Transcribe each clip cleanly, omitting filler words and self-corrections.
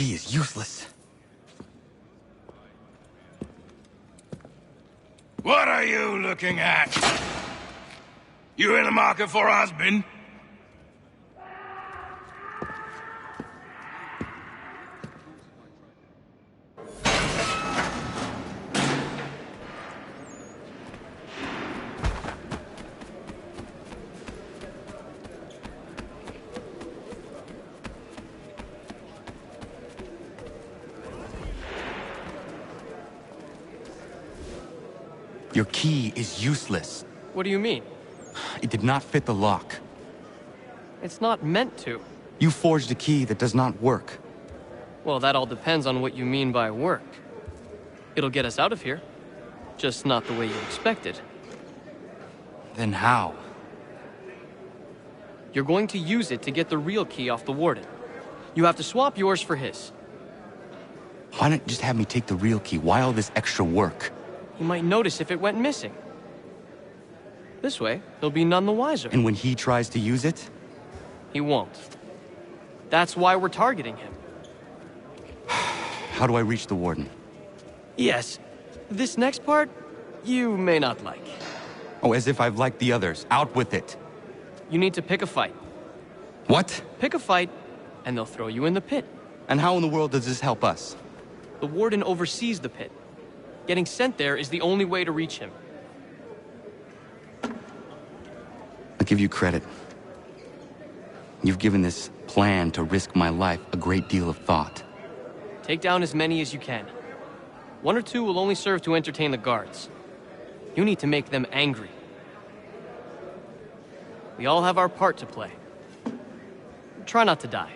key is useless. What are you looking at? You in the market for a husband? Your key is useless. What do you mean? It did not fit the lock. It's not meant to. You forged a key that does not work. Well, that all depends on what you mean by work. It'll get us out of here. Just not the way you expected. Then how? You're going to use it to get the real key off the warden. You have to swap yours for his. Why not just have me take the real key? Why all this extra work? He might notice if it went missing. This way, he'll be none the wiser. And when he tries to use it? He won't. That's why we're targeting him. How do I reach the warden? Yes. This next part, you may not like. Oh, as if I've liked the others. Out with it. You need to pick a fight. What? Pick a fight, and they'll throw you in the pit. And how in the world does this help us? The warden oversees the pit. Getting sent there is the only way to reach him. I'll give you credit. You've given this plan to risk my life a great deal of thought. Take down as many as you can. One or two will only serve to entertain the guards. You need to make them angry. We all have our part to play. Try not to die.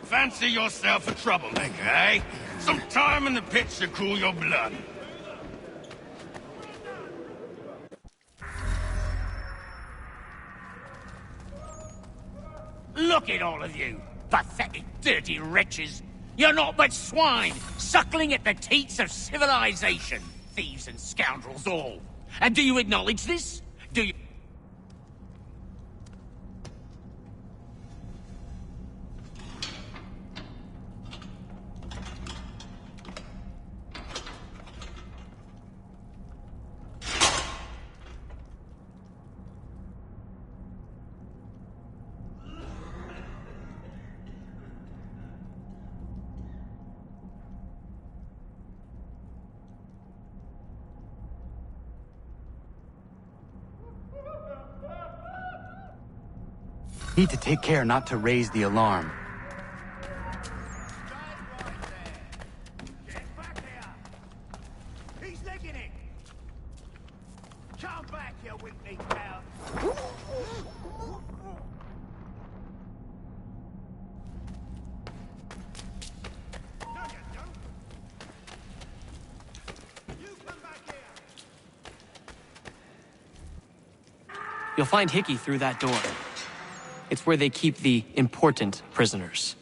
Fancy yourself a troublemaker, eh? Some time in the pits to cool your blood. Look at all of you, pathetic, dirty wretches. You're not but swine, suckling at the teats of civilization. Thieves and scoundrels all. And do you acknowledge this? Do you... Need to take care not to raise the alarm. Get back here! He's legging it! Come back, you weakling cow! No, you don't! You come back here! You'll find Hickey through that door. It's where they keep the important prisoners.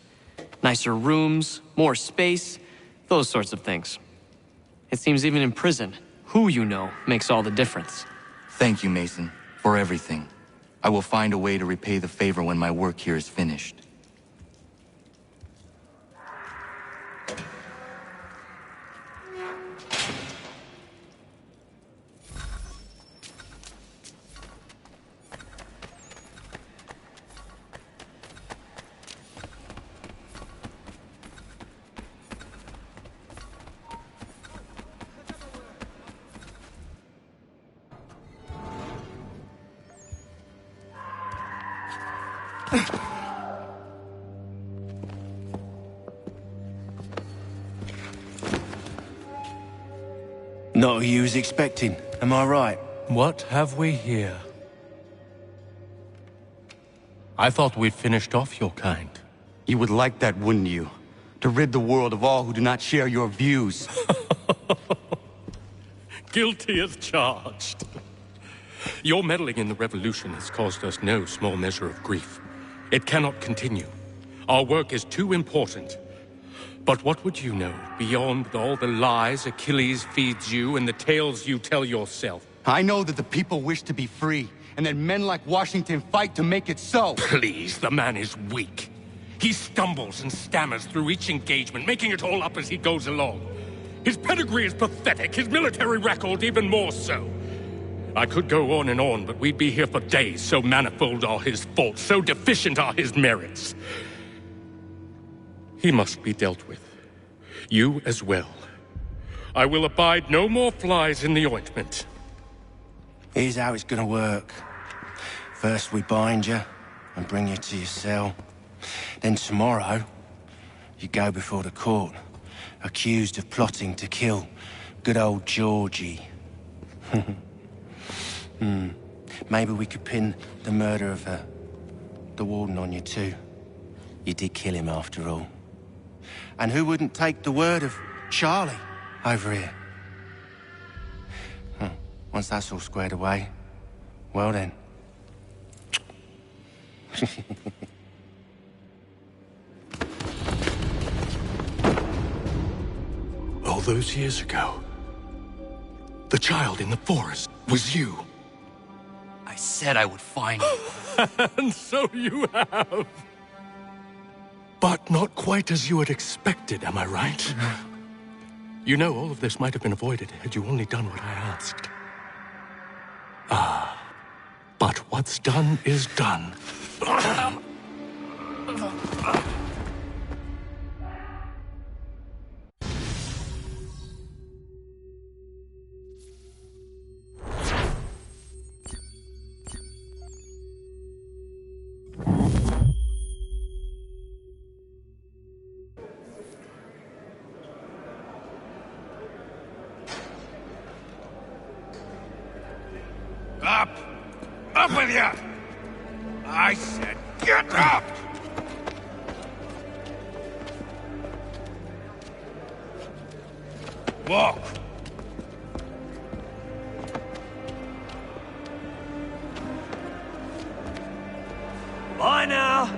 Nicer rooms, more space, those sorts of things. It seems even in prison, who you know makes all the difference. Thank you, Mason, for everything. I will find a way to repay the favor when my work here is finished. Not who you was expecting, am I right? What have we here? I thought we'd finished off your kind. You would like that, wouldn't you? To rid the world of all who do not share your views. Guilty as charged. Your meddling in the revolution has caused us no small measure of grief. It cannot continue. Our work is too important. But what would you know beyond all the lies Achilles feeds you and the tales you tell yourself? I know that the people wish to be free, and that men like Washington fight to make it so. Please, the man is weak. He stumbles and stammers through each engagement, making it all up as he goes along. His pedigree is pathetic, his military record even more so. I could go on and on, but we'd be here for days, so manifold are his faults, so deficient are his merits. He must be dealt with. You as well. I will abide no more flies in the ointment. Here's how it's gonna work. First we bind you and bring you to your cell. Then tomorrow, you go before the court, accused of plotting to kill good old Georgie. Maybe we could pin the murder of the warden on you too. You did kill him after all. And who wouldn't take the word of Charlie over here? Once that's all squared away, well then. All those years ago, the child in the forest was you. I said I would find you. And so you have. But not quite as you had expected, am I right? You know, all of this might have been avoided had you only done what I asked. But what's done is done. Up! Up with you! I said get up! Walk! Bye now.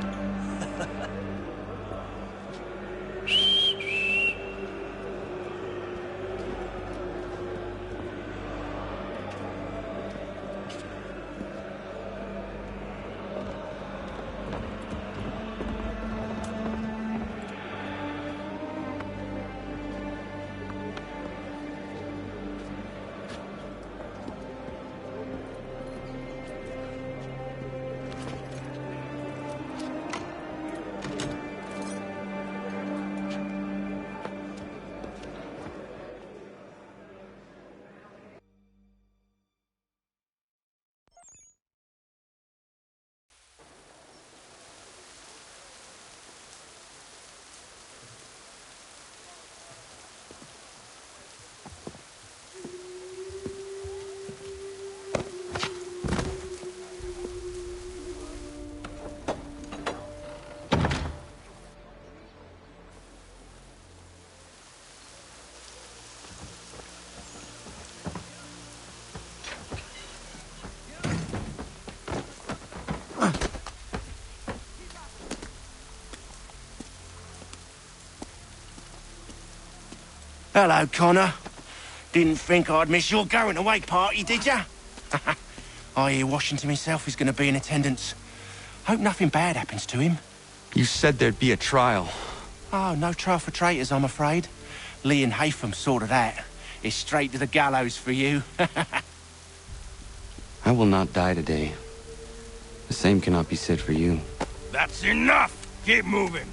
Hello, Connor. Didn't think I'd miss your going away party, did ya? I hear Washington himself is going to be in attendance. Hope nothing bad happens to him. You said there'd be a trial. Oh, no trial for traitors, I'm afraid. Lee and Haytham sorted that. It's straight to the gallows for you. I will not die today. The same cannot be said for you. That's enough! Keep moving!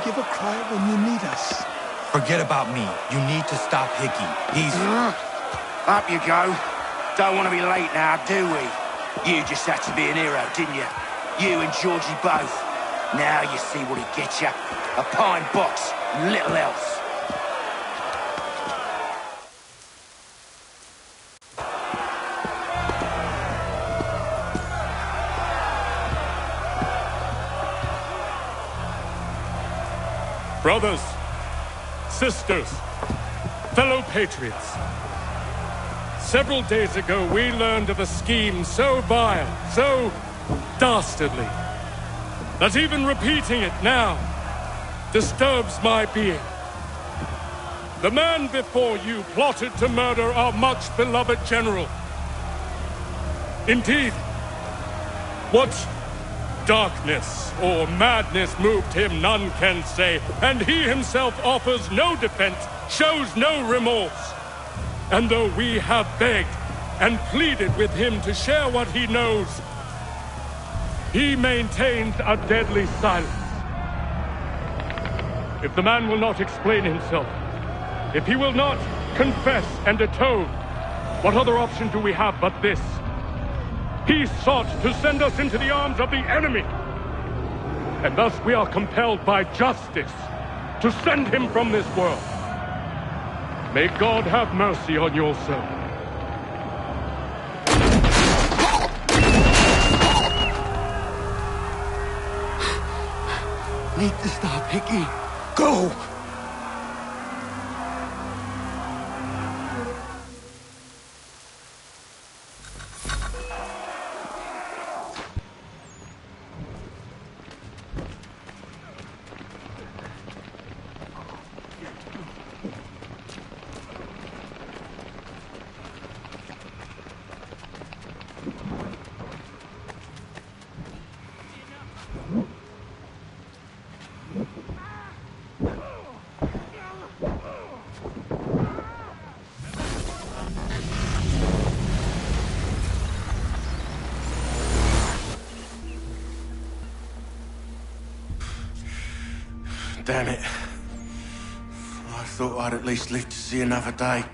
give a cry when you need us. Forget about me. You need to stop Hickey. He's... Up you go. Don't want to be late now, do we? You just had to be an hero, didn't you? You and Georgie both. Now you see what he gets you. A pine box, little else. Brothers, sisters, fellow patriots. Several days ago, we learned of a scheme so vile, so dastardly, that even repeating it now disturbs my being. The man before you plotted to murder our much-beloved general. Indeed, what darkness or madness moved him, none can say, and he himself offers no defense, shows no remorse. And though we have begged and pleaded with him to share what he knows, he maintains a deadly silence. If the man will not explain himself, if he will not confess and atone, what other option do we have but this? He sought to send us into the arms of the enemy. And thus we are compelled by justice to send him from this world. May God have mercy on your soul. Need to stop Hickey. Go! Damn it. I thought I'd at least live to see another day.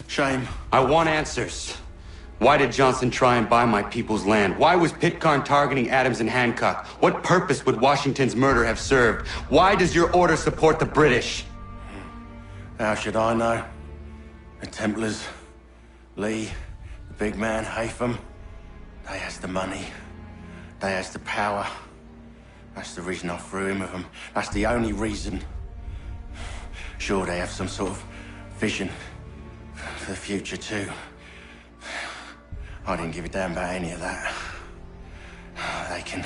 Shame. I want answers. Why did Johnson try and buy my people's land? Why was Pitcairn targeting Adams and Hancock? What purpose would Washington's murder have served? Why does your order support the British? How should I know? The Templars, Lee, the big man, Haytham, they has the money. They has the power. That's the reason I threw in with them. That's the only reason. Sure, they have some sort of vision for the future, too. I didn't give a damn about any of that. They can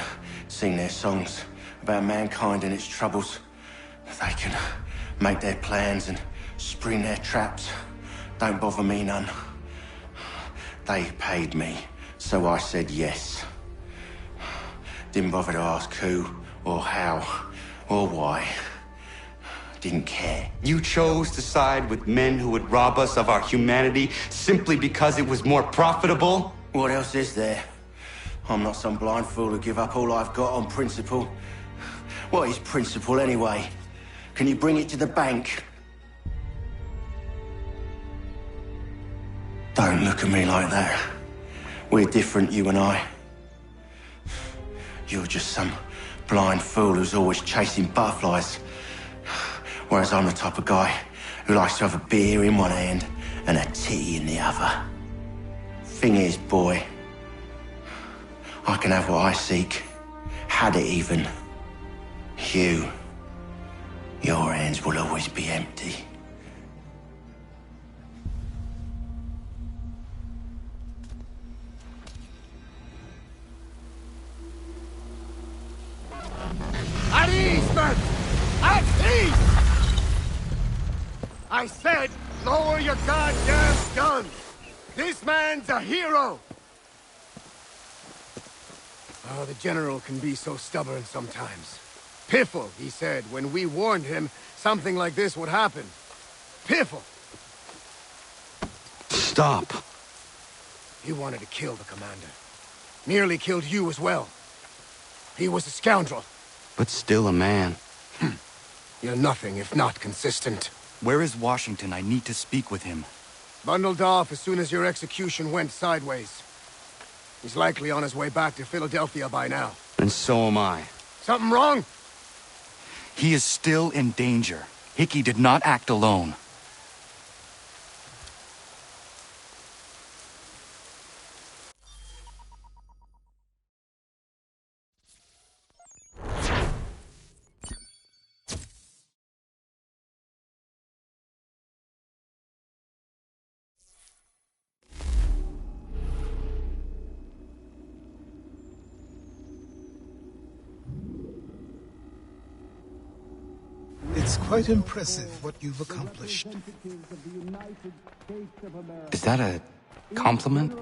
sing their songs about mankind and its troubles. They can make their plans and spring their traps. Don't bother me none. They paid me, so I said yes. Didn't bother to ask who, or how, or why. Didn't care. You chose to side with men who would rob us of our humanity simply because it was more profitable? What else is there? I'm not some blind fool to give up all I've got on principle. What is principle anyway? Can you bring it to the bank? Don't look at me like that. We're different, you and I. You're just some blind fool who's always chasing butterflies. Whereas I'm the type of guy who likes to have a beer in one hand and a tea in the other. Thing is, boy, I can have what I seek. Had it even. Your hands will always be empty. At ease, men! At ease! I said, lower your goddamn guns! This man's a hero! Oh, the General can be so stubborn sometimes. Piffle, he said, when we warned him something like this would happen. Piffle! Stop. He wanted to kill the commander. Nearly killed you as well. He was a scoundrel. but still a man. You're nothing if not consistent. Where is Washington? I need to speak with him. Bundled off as soon as your execution went sideways. He's likely on his way back to Philadelphia by now. And so am I. Something wrong? He is still in danger. Hickey did not act alone. It's quite impressive what you've accomplished. Is that a compliment?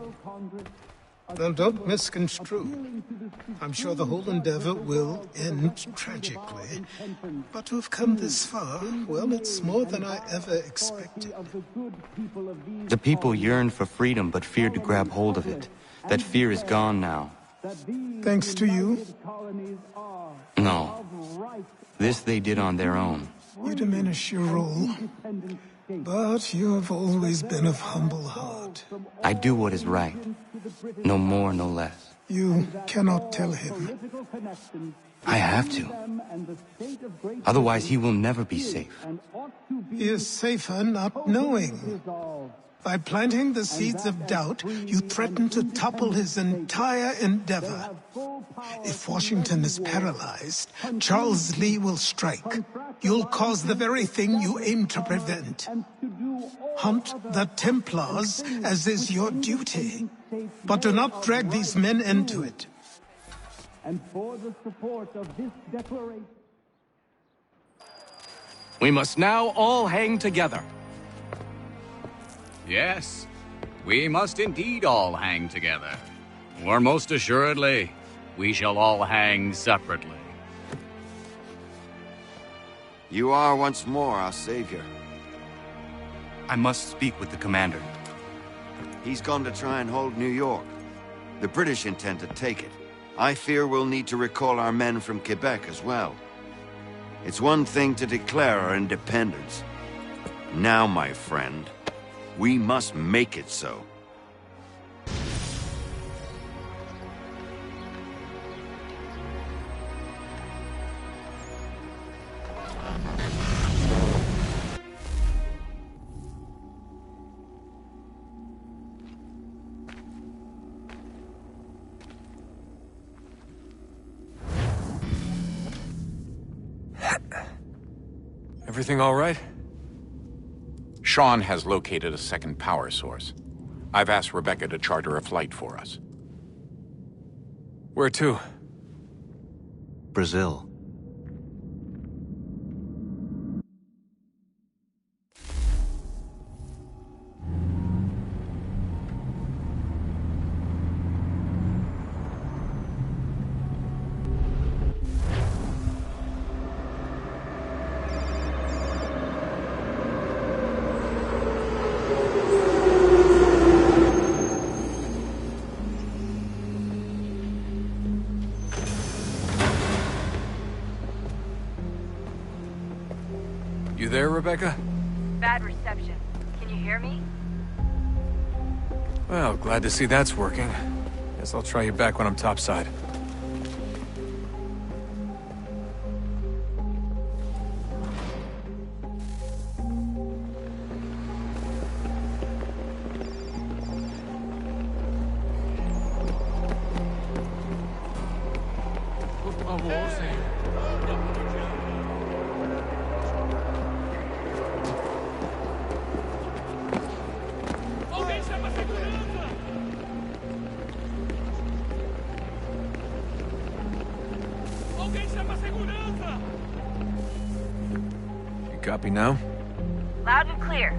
Now, don't misconstrue. I'm sure the whole endeavor will end tragically. But to have come this far, well, it's more than I ever expected. The people yearned for freedom but feared to grab hold of it. That fear is gone now. Thanks to you, No. This they did on their own. you diminish your role. But you have always been of humble heart. I do what is right. No more, no less. You cannot tell him. I have to. Otherwise, he will never be safe. He is safer not knowing. By planting the seeds of doubt, you threaten to topple his entire endeavor. If Washington is paralyzed, Charles Lee will strike. You'll cause the very thing you aim to prevent. Hunt the Templars, as is your duty. But do not drag these men into it. And for the support of this declaration. We must now all hang together. Yes, we must indeed all hang together. Or most assuredly, we shall all hang separately. You are once more our savior. I must speak with the commander. He's gone to try and hold New York. The British intend to take it. I fear we'll need to recall our men from Quebec as well. It's one thing to declare our independence. Now, my friend, we must make it so. Everything all right? Sean has located a second power source. I've asked Rebecca to charter a flight for us. Where to? Brazil. You there, Rebecca? Bad reception. Can you hear me? Well, glad to see that's working. Guess I'll try you back when I'm topside. Copy now? Loud and clear.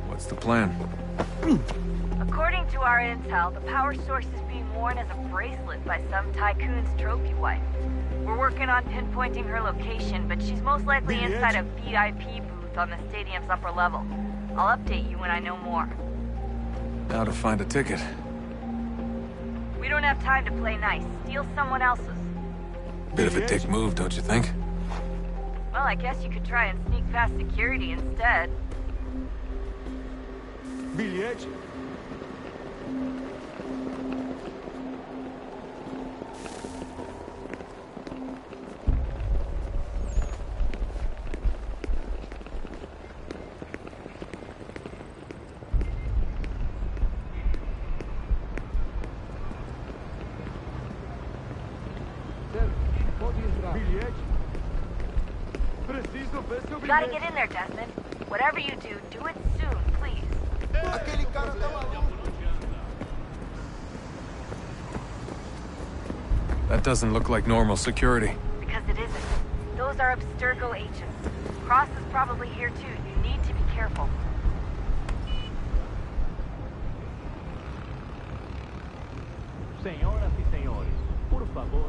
What's the plan? According to our intel, the power source is being worn as a bracelet by some tycoon's trophy wife. We're working on pinpointing her location, but she's most likely inside a VIP booth on the stadium's upper level. I'll update you when I know more. Now to find a ticket. We don't have time to play nice. Steal someone else's. Bit of a dick move, don't you think? Well, I guess you could try and sneak past security instead. Bilhete? You gotta get in there, Desmond. Whatever you do, do it soon, please. That doesn't look like normal security. Because it isn't. Those are Abstergo agents. Cross is probably here too. You need to be careful. Senhoras e senhores, por favor,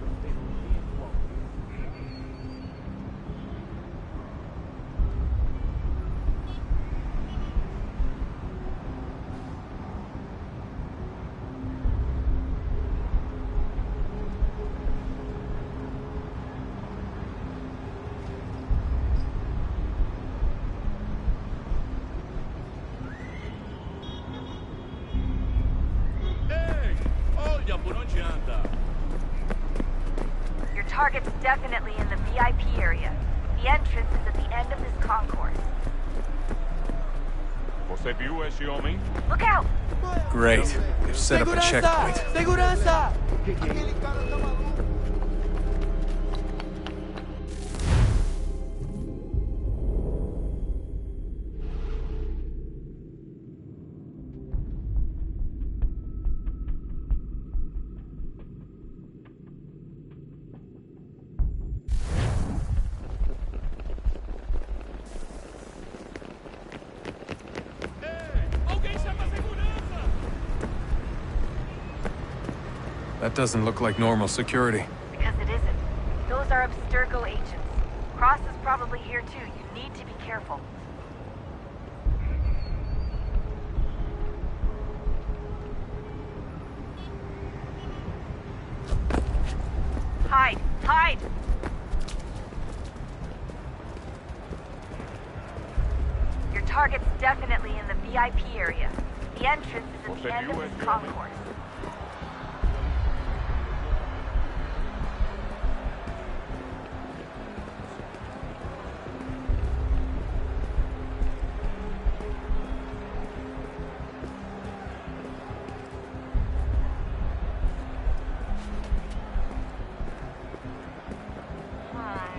Your target's definitely in the VIP area. The entrance is at the end of this concourse. Você viu esse homem? Look out! Great. They've set up a checkpoint. Segurança! That doesn't look like normal security. Because it isn't. Those are Abstergo agents. Cross is probably here too. You need to be careful. Hide! Hide! Your target's definitely in the VIP area. The entrance is at the end of this concourse.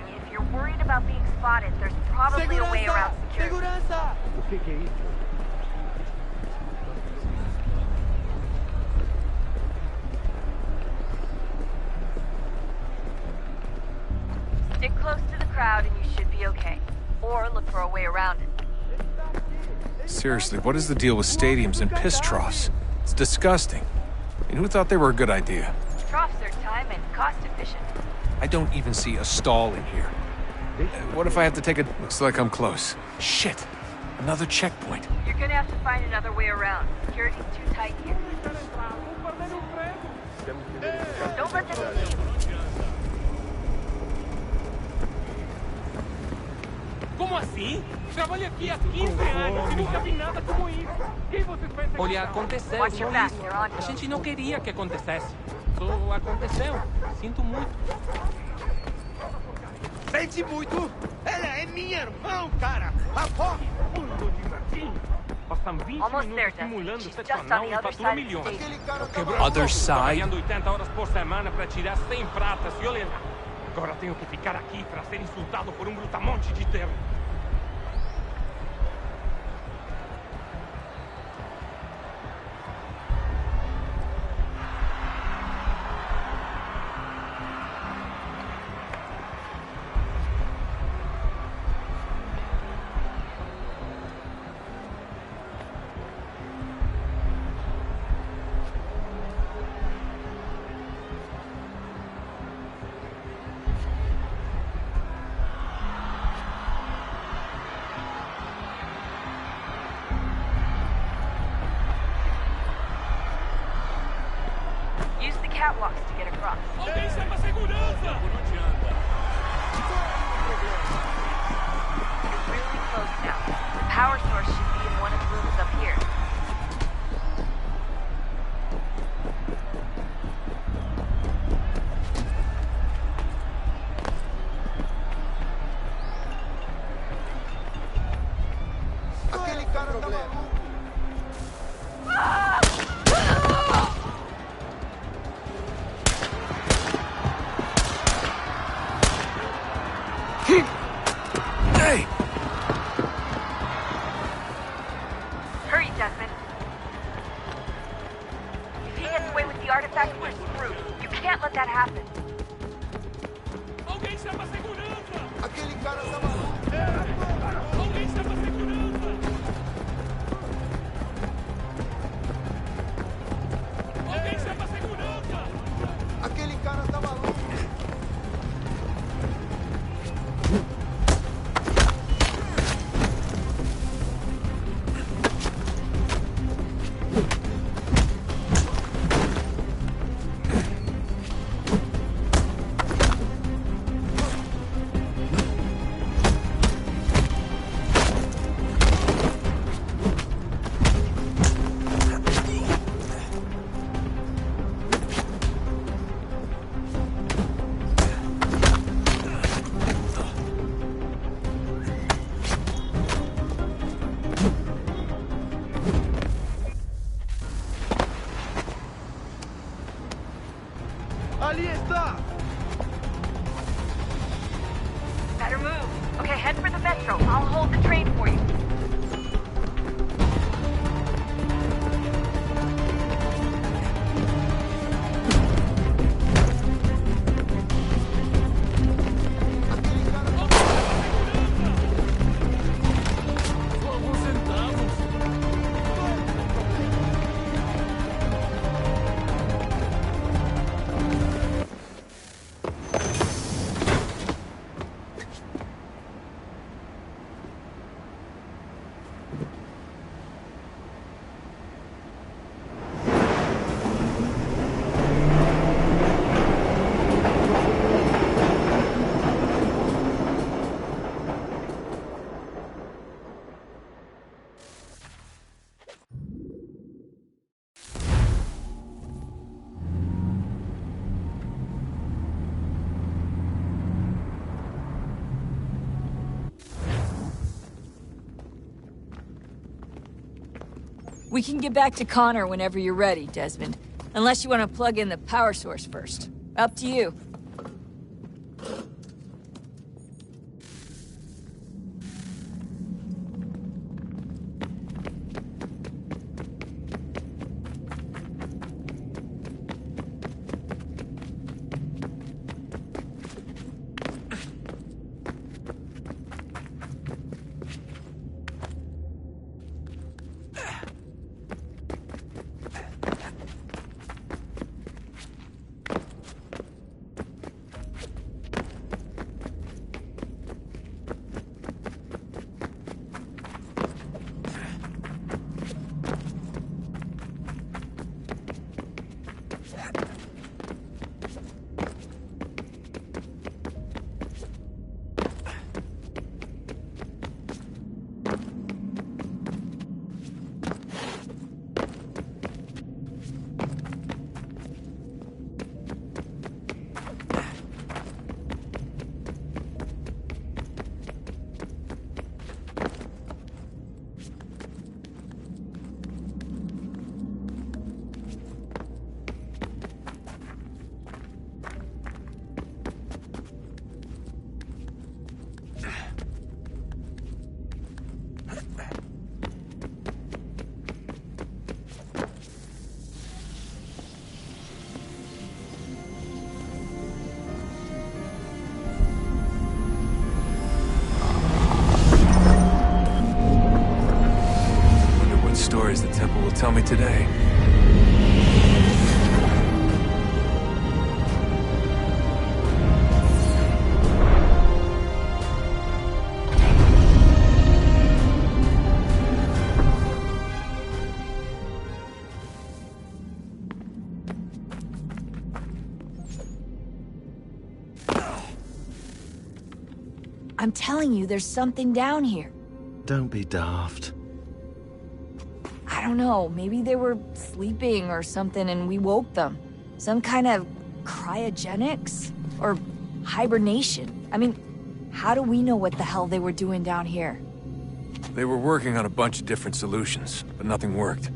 If you're worried about being spotted, there's probably a way around security. Segurança! O que é isso? Stick close to the crowd and you should be okay. Or look for a way around it. Seriously, what is the deal with stadiums and piss troughs? It's disgusting. And who thought they were a good idea? Troughs are time and cost efficient. I don't even see a stall in here. What if I have to take a... Looks like I'm close. Shit! Another checkpoint. You're gonna have to find another way around. Security's too tight here. Don't let them see you. Como assim? Trabalho aqui há 15 anos e nunca vi nada como isso. Quem vocês pensam que Olha, aconteceu Watch só your back, isso. you're on. A gente não queria que acontecesse. Só aconteceu. Sinto muito. Sente muito! Ela é minha irmã, cara! Apoie! Passam 20 Almost there, minutos Dustin. simulando She's sexo just on anal the e other fatura side of the milhões. stage. Quebrou Other as costas, side? trabalhando 80 horas por semana para tirar 100 pratas e olha lá. Agora tenho que ficar aqui para ser insultado por brutamonte de terra. catwalks to get across. Alguém chama segurança! Não adianta. You're really close now. The power source should be in one of the rooms up here. Aquele cara tá maluco. Hey! Hurry, Desmond. If he gets away with the artifact, we're screwed. You can't let that happen. Alguém chama segurança! Aquele cara tá maluco. Alguém chama segurança! Alguém chama segurança! Aquele cara tá maluco. Ali está! Better move. Okay, head for the metro. I'll hold the train for you. We can get back to Connor whenever you're ready, Desmond. Unless you want to plug in the power source first. Up to you. Stories the temple will tell me today. I'm telling you, there's something down here. Don't be daft. I don't know, maybe they were sleeping or something and we woke them. Some kind of cryogenics? Or hibernation? I mean, how do we know what the hell they were doing down here? They were working on a bunch of different solutions, but nothing worked.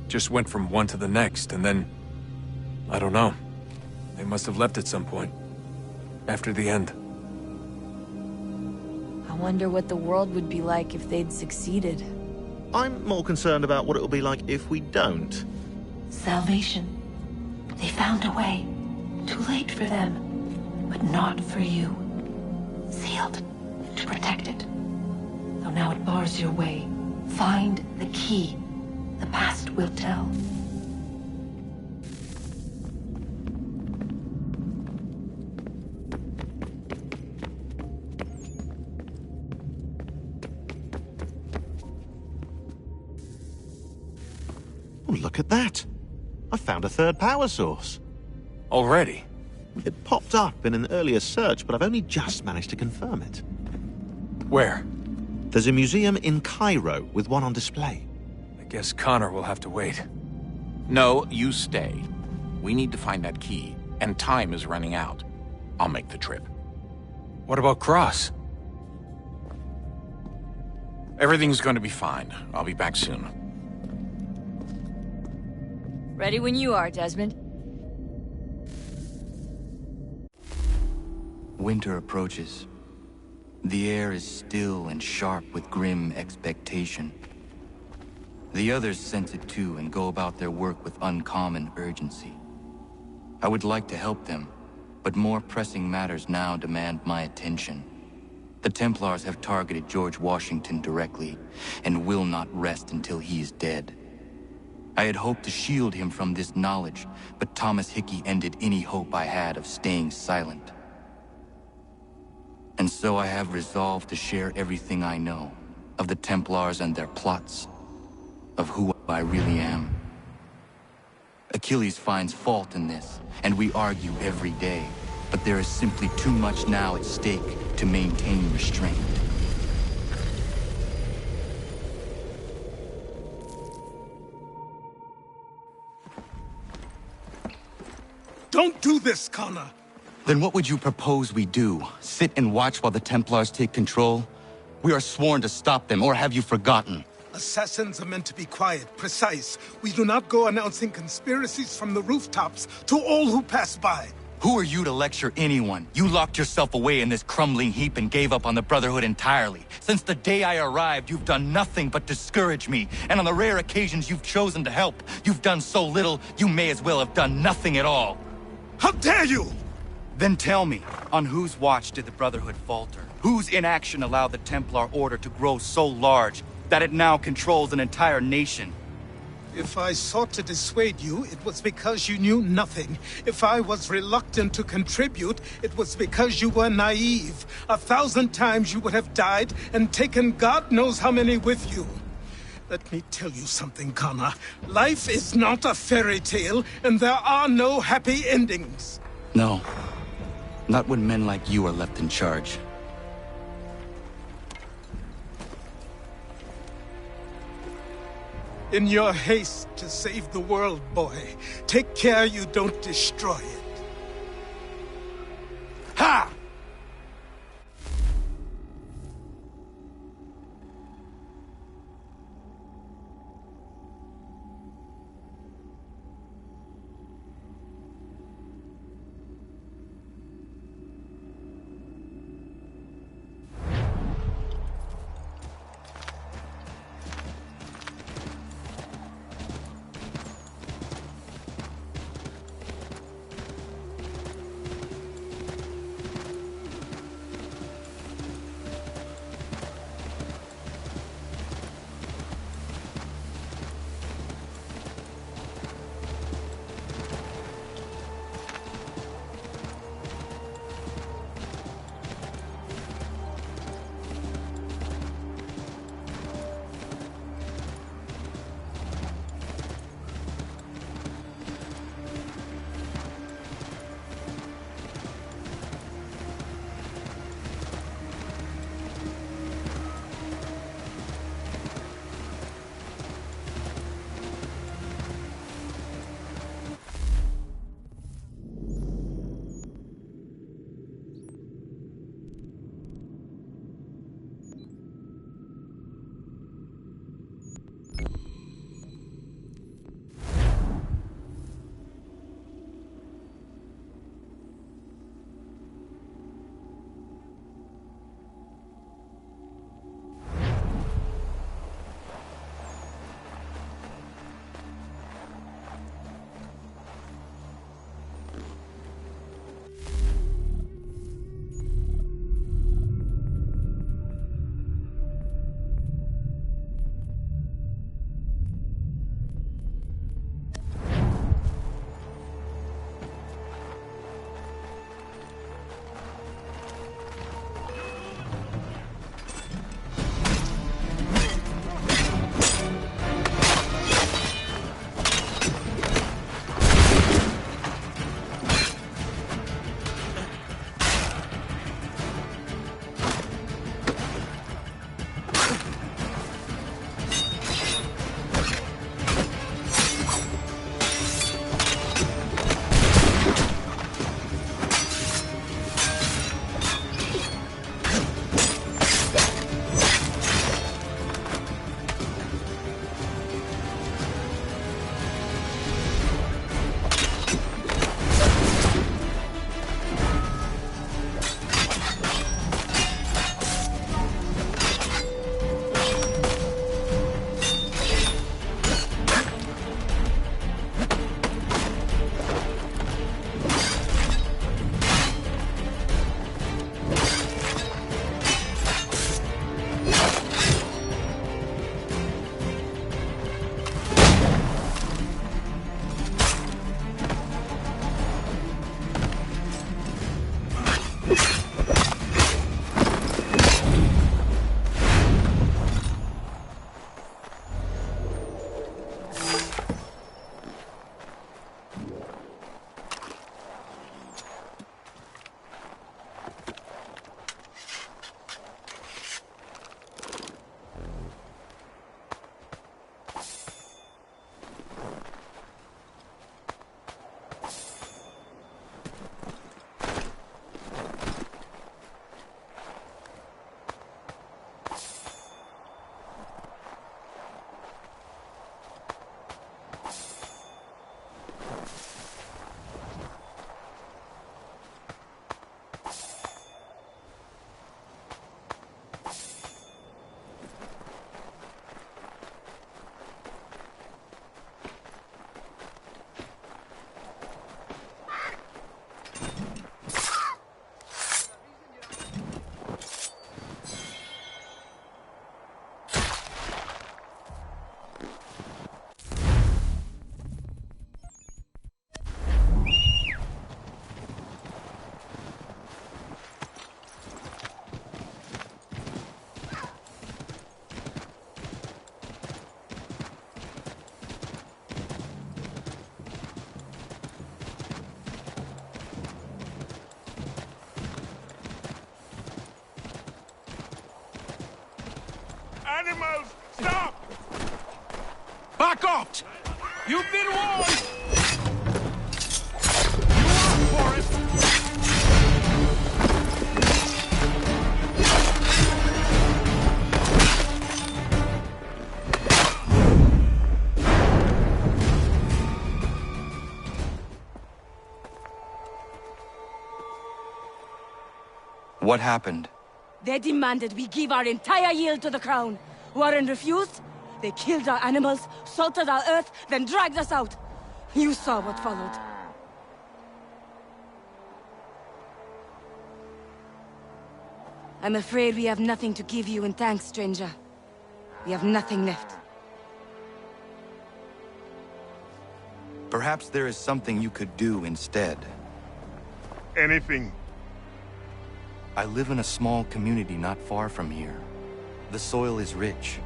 Just went from one to the next, and then... I don't know. They must have left at some point. After the end. I wonder what the world would be like if they'd succeeded. I'm more concerned about what it'll be like if we don't. Salvation. They found a way. Too late for them, but not for you. Sealed to protect it. Though now it bars your way. Find the key. The past will tell. Oh, look at that. I found a third power source. Already? It popped up in an earlier search, but I've only just managed to confirm it. Where? There's a museum in Cairo with one on display. I guess Connor will have to wait. No, you stay. We need to find that key, and time is running out. I'll make the trip. What about Cross? Everything's going to be fine. I'll be back soon. Ready when you are, Desmond. Winter approaches. The air is still and sharp with grim expectation. The others sense it too and go about their work with uncommon urgency. I would like to help them, but more pressing matters now demand my attention. The Templars have targeted George Washington directly, and will not rest until he is dead. I had hoped to shield him from this knowledge, but Thomas Hickey ended any hope I had of staying silent. And so I have resolved to share everything I know, of the Templars and their plots, of who I really am. Achilles finds fault in this, and we argue every day, but there is simply too much now at stake to maintain restraint. Don't do this, Connor! Then what would you propose we do? Sit and watch while the Templars take control? We are sworn to stop them, or have you forgotten? Assassins are meant to be quiet, precise. We do not go announcing conspiracies from the rooftops to all who pass by. Who are you to lecture anyone? You locked yourself away in this crumbling heap and gave up on the Brotherhood entirely. Since the day I arrived, you've done nothing but discourage me. And on the rare occasions you've chosen to help, you've done so little, you may as well have done nothing at all. How dare you! Then tell me, on whose watch did the Brotherhood falter? Whose inaction allowed the Templar Order to grow so large that it now controls an entire nation? If I sought to dissuade you, it was because you knew nothing. If I was reluctant to contribute, it was because you were naive. 1,000 times you would have died and taken God knows how many with you. Let me tell you something, Connor. Life is not a fairy tale, and there are no happy endings. No. Not when men like you are left in charge. In your haste to save the world, boy, take care you don't destroy it. Ha! Animals, stop! Back off! You've been warned! You are, Forrest! What happened? They demanded we give our entire yield to the crown. Warren refused. They killed our animals, salted our earth, then dragged us out. You saw what followed. I'm afraid we have nothing to give you in thanks, stranger. We have nothing left. Perhaps there is something you could do instead. Anything. I live in a small community not far from here. The soil is rich.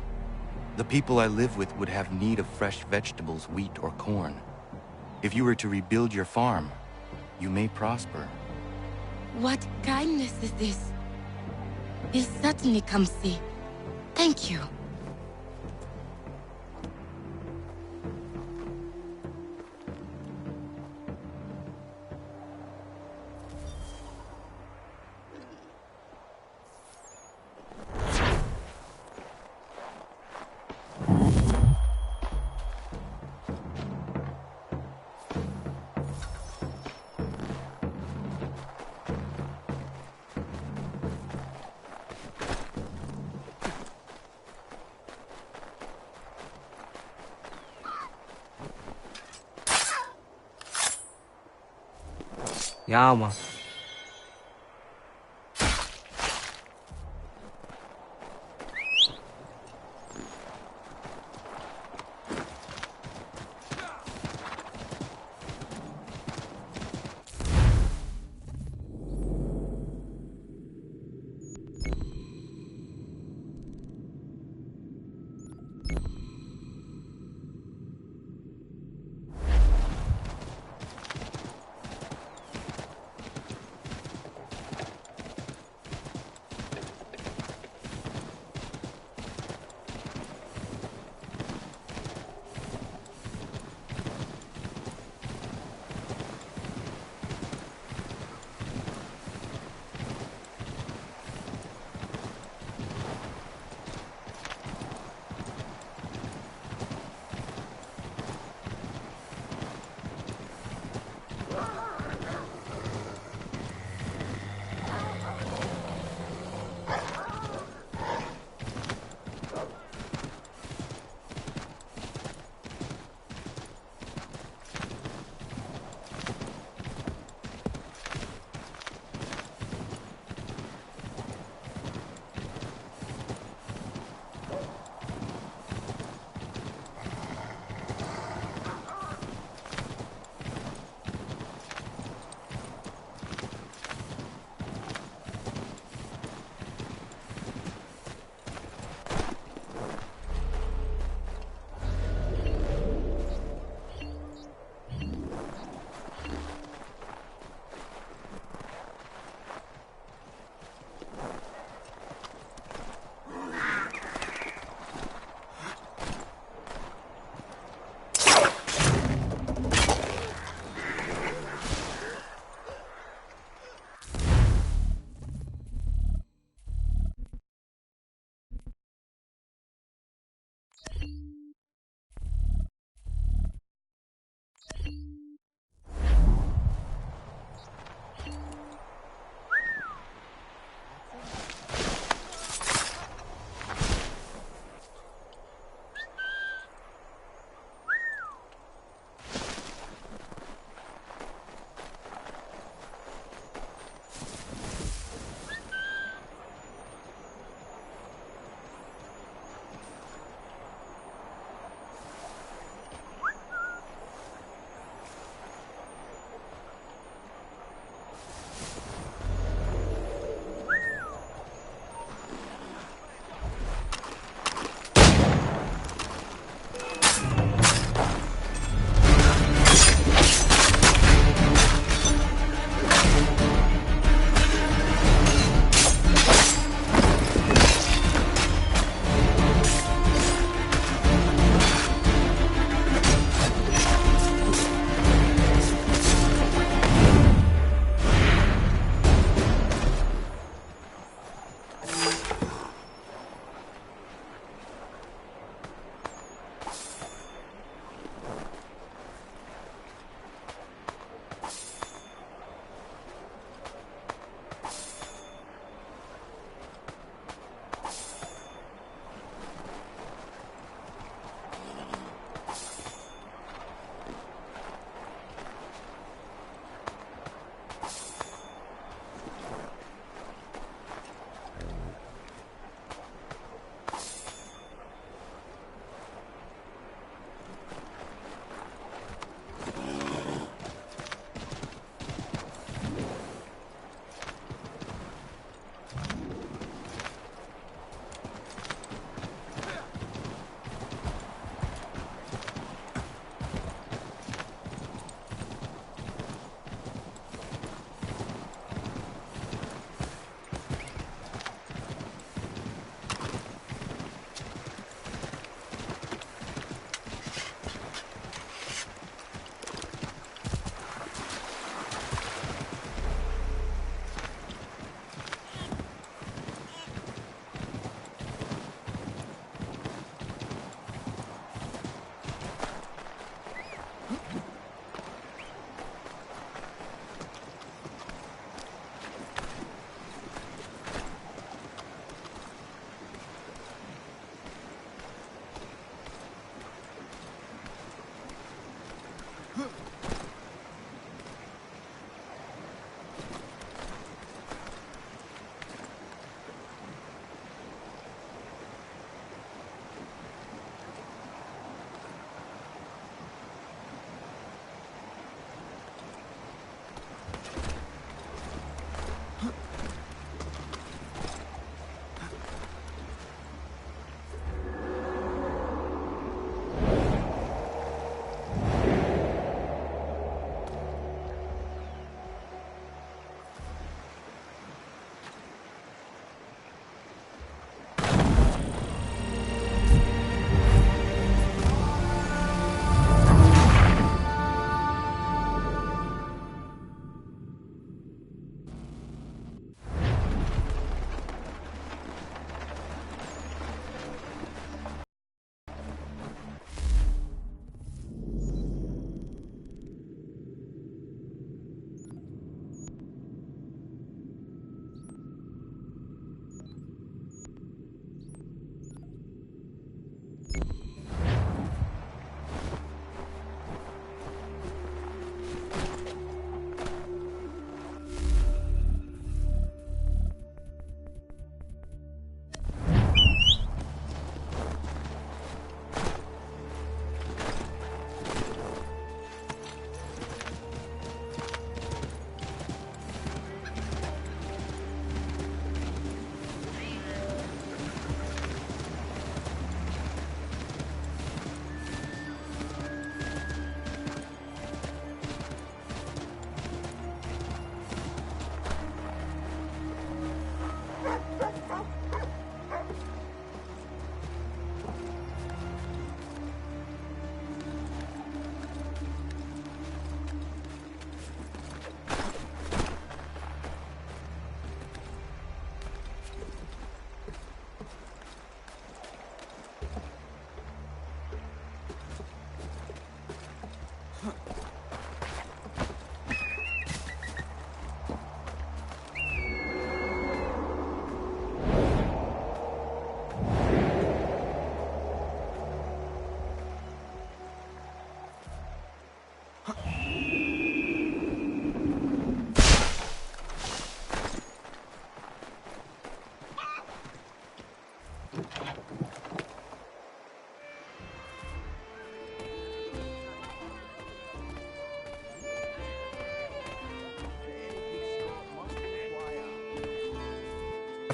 The people I live with would have need of fresh vegetables, wheat, or corn. If you were to rebuild your farm, you may prosper. What kindness is this? We'll certainly come see. Thank you. Ja, man.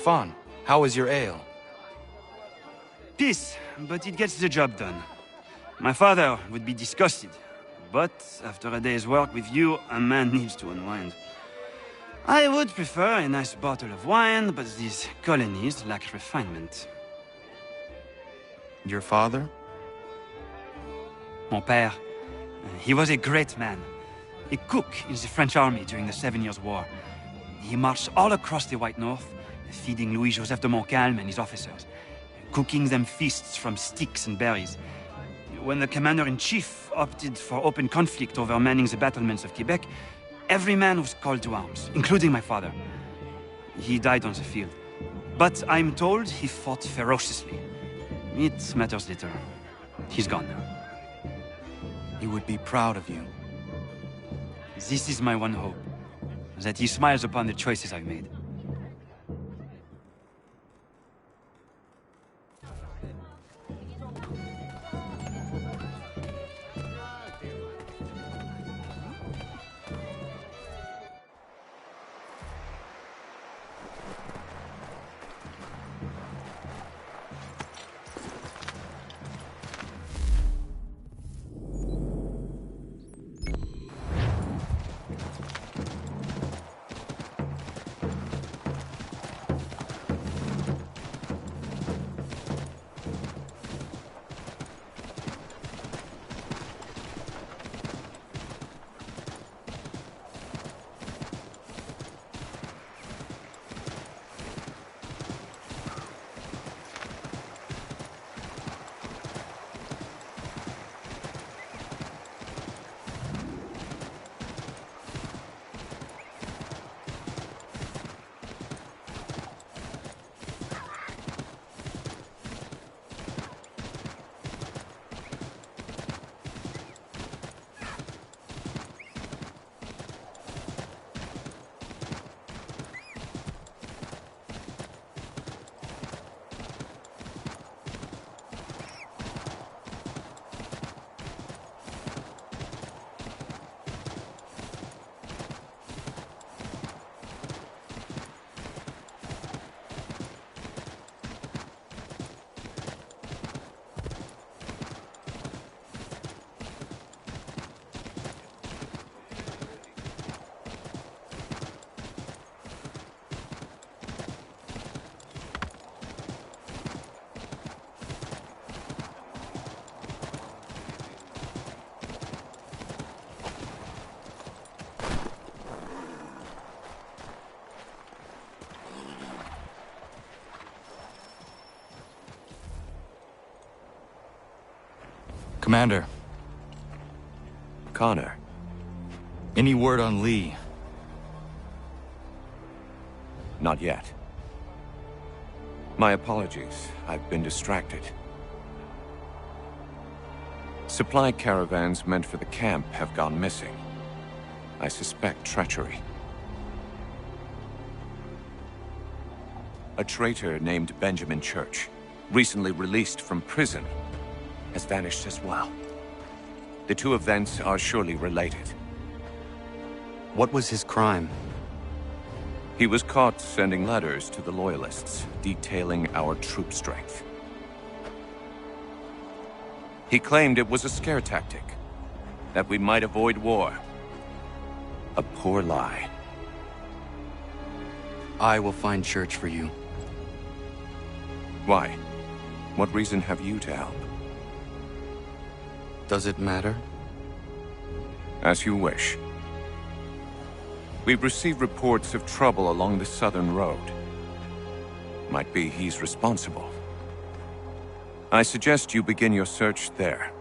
Stefan, how is your ale? Peace, but it gets the job done. My father would be disgusted, but after a day's work with you, a man needs to unwind. I would prefer a nice bottle of wine, but these colonies lack refinement. Your father? Mon père. He was a great man. A cook in the French army during the 7 Years' War. He marched all across the White North, feeding Louis-Joseph de Montcalm and his officers, cooking them feasts from sticks and berries. When the commander-in-chief opted for open conflict over manning the battlements of Quebec, every man was called to arms, including my father. He died on the field. But I'm told he fought ferociously. It matters little. He's gone now. He would be proud of you. This is my one hope, that he smiles upon the choices I've made. Commander. Connor. Any word on Lee? Not yet. My apologies. I've been distracted. Supply caravans meant for the camp have gone missing. I suspect treachery. A traitor named Benjamin Church, recently released from prison, has vanished as well. The two events are surely related. What was his crime? He was caught sending letters to the Loyalists, detailing our troop strength. He claimed it was a scare tactic, that we might avoid war. A poor lie. I will find Church for you. Why? What reason have you to help? Does it matter? As you wish. We've received reports of trouble along the southern road. Might be he's responsible. I suggest you begin your search there.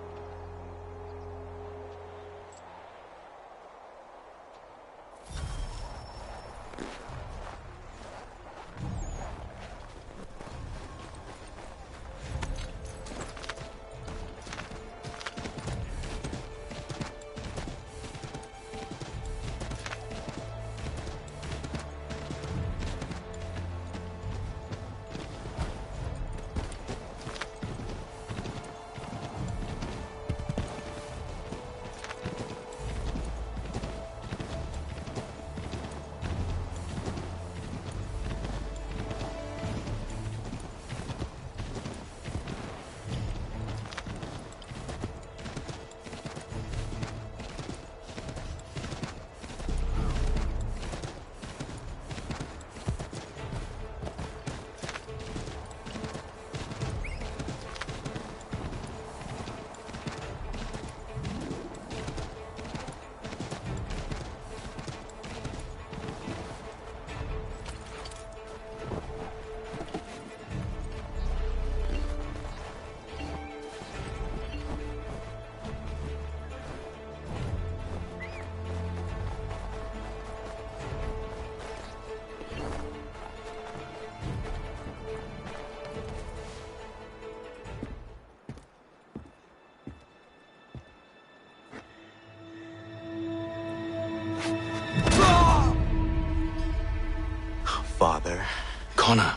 Connor,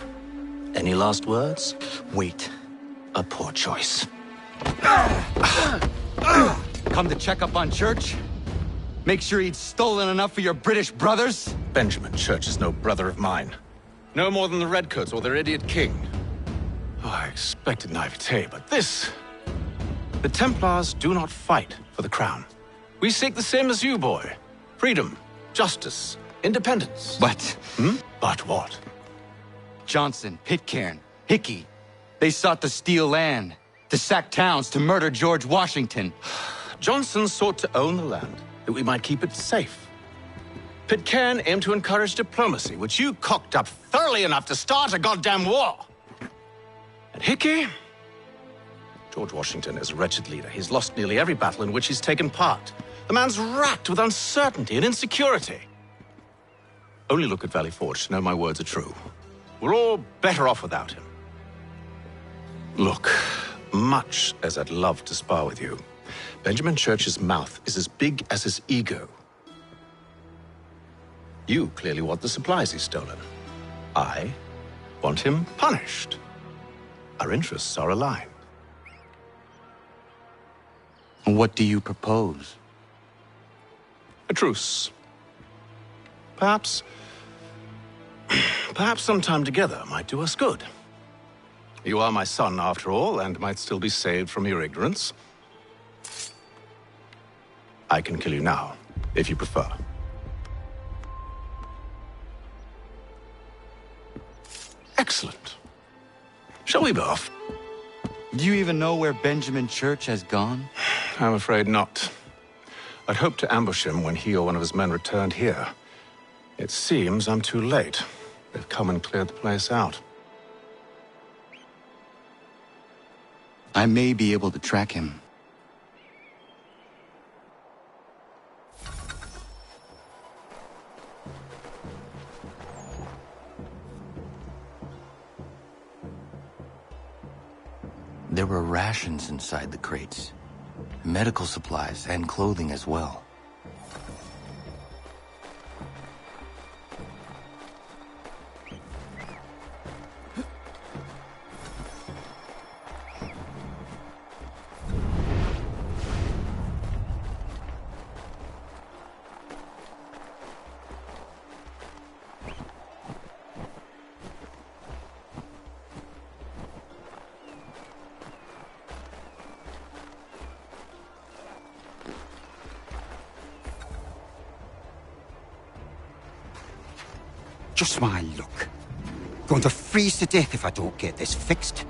any last words? Wait. A poor choice. Come to check up on Church? Make sure he'd stolen enough for your British brothers? Benjamin Church is no brother of mine. No more than the Redcoats or their idiot king. Oh, I expected naivete, but this... The Templars do not fight for the crown. We seek the same as you, boy. Freedom, justice, independence. But... But what? Johnson, Pitcairn, Hickey. They sought to steal land, to sack towns, to murder George Washington. Johnson sought to own the land, that we might keep it safe. Pitcairn aimed to encourage diplomacy, which you cocked up thoroughly enough to start a goddamn war. And Hickey? George Washington is a wretched leader. He's lost nearly every battle in which he's taken part. The man's racked with uncertainty and insecurity. Only look at Valley Forge to know my words are true. We're all better off without him. Look, much as I'd love to spar with you, Benjamin Church's mouth is as big as his ego. You clearly want the supplies he's stolen. I want him punished. Our interests are aligned. What do you propose? A truce. Perhaps some time together might do us good. You are my son, after all, and might still be saved from your ignorance. I can kill you now, if you prefer. Excellent. Shall we be off? Do you even know where Benjamin Church has gone? I'm afraid not. I'd hoped to ambush him when he or one of his men returned here. It seems I'm too late. They've come and cleared the place out. I may be able to track him. There were rations inside the crates, medical supplies and clothing as well. Just my luck. Going to freeze to death if I don't get this fixed.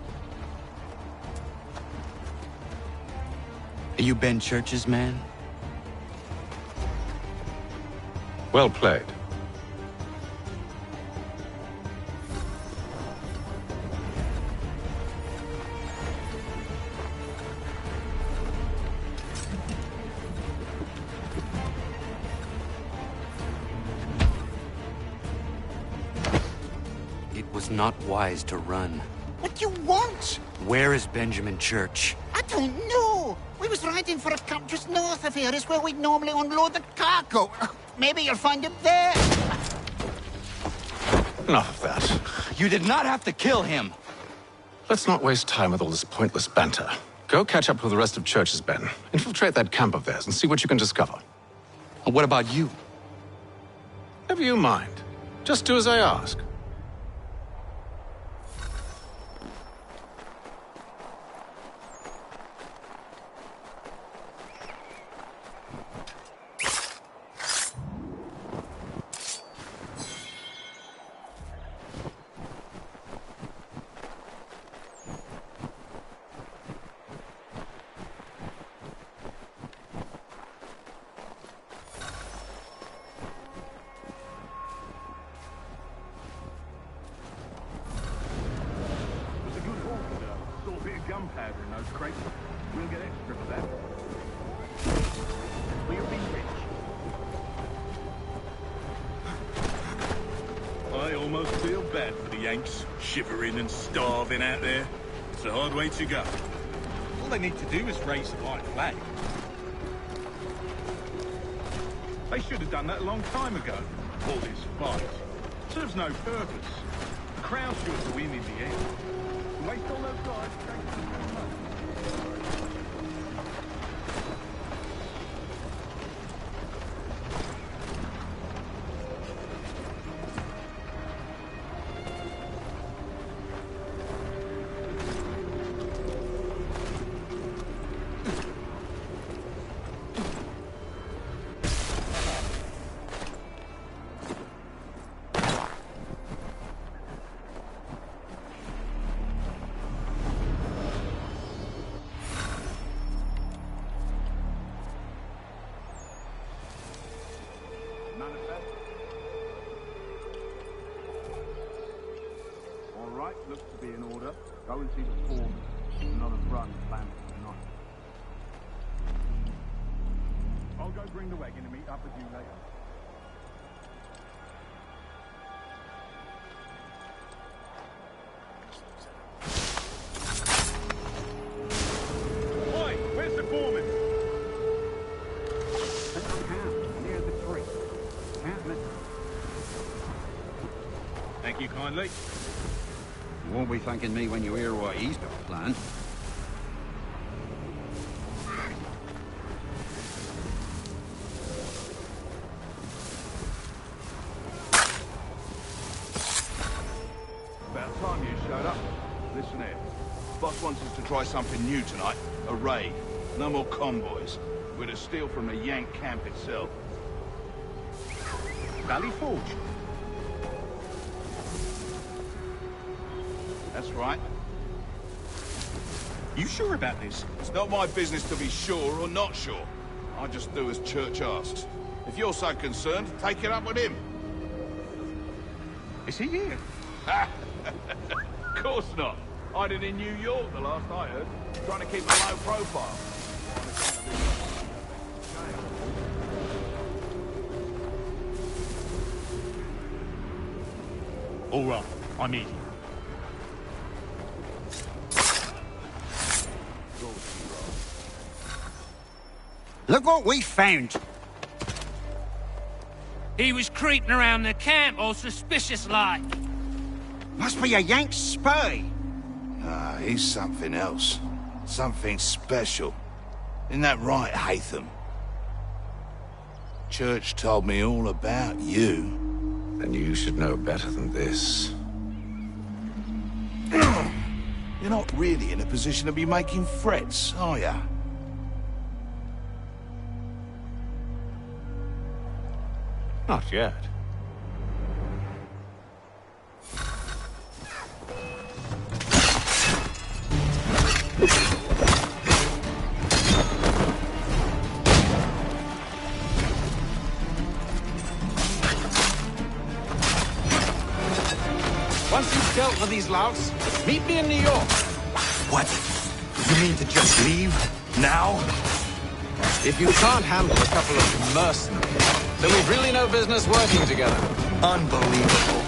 Are you Ben Church's man? Well played. Not wise to run. What do you want? Where is Benjamin Church? I don't know. We was riding for a camp just north of here. Is where we'd normally unload the cargo. Maybe you'll find him there. Enough of that. You did not have to kill him. Let's not waste time with all this pointless banter. Go catch up with the rest of Church's men. Infiltrate that camp of theirs and see what you can discover. What about you? Never you mind. Just do as I ask. Gunpowder in those crates. We'll get extra for that. We'll be rich. I almost feel bad for the Yanks, shivering and starving out there. It's a hard way to go. All they need to do is raise the white flag. They should have done that a long time ago. All this fight serves no purpose. crowd should to win in the end. Waste all those guys. Looks to be in order. Go and see the foreman. Another run planned for tonight. I'll go bring the wagon and meet up with you later. Oi, where's the foreman? At the camp, near the tree. Can't miss it. Thank you kindly. You won't be thanking me when you hear what he's got planned. About time you showed up. Listen here. Boss wants us to try something new tonight. A raid. No more convoys. We're to steal from the Yank camp itself. Valley Forge? That's right. You sure about this? It's not my business to be sure or not sure. I just do as Church asks. If you're so concerned, take it up with him. Is he here? Of course not. Hiding in New York, the last I heard. Trying to keep a low profile. All right, I'm easy. Look what we found. He was creeping around the camp all suspicious-like. Must be a Yank spy. Ah, he's something else. Something special. Isn't that right, Hatham? Church told me all about you. Then you should know better than this. You're not really in a position to be making threats, are ya? Not yet. Once you've dealt with these louts, meet me in New York. What? You mean to just leave? Now? If you can't handle a couple of mercenaries, then we've really no business working together. Unbelievable.